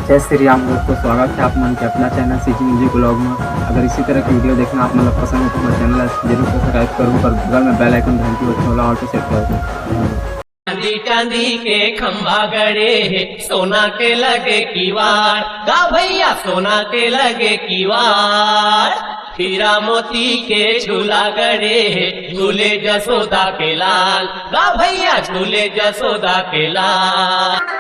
जय श्री राम दोस्तों, स्वागत है आप मन के अपना चैनल सीजी म्यूजिक ब्लॉग में। अगर इसी तरह की वीडियो देखना आप मतलब पसंद है तो मेरे चैनल जरूर सब्सक्राइब करूँ और बगल में बेल आइकन घंटी बटन वाला ऑटो सेट कर दूँ। चांदी चांदी के खंभा गड़े है, सोना के लगे कीवाड़। गा भैया सोना के लगे कीवाड़। हीरा मोती के झूला गड़े है, झूले जसोदा के लाल। गा भैया झूले जसोदा के लाल।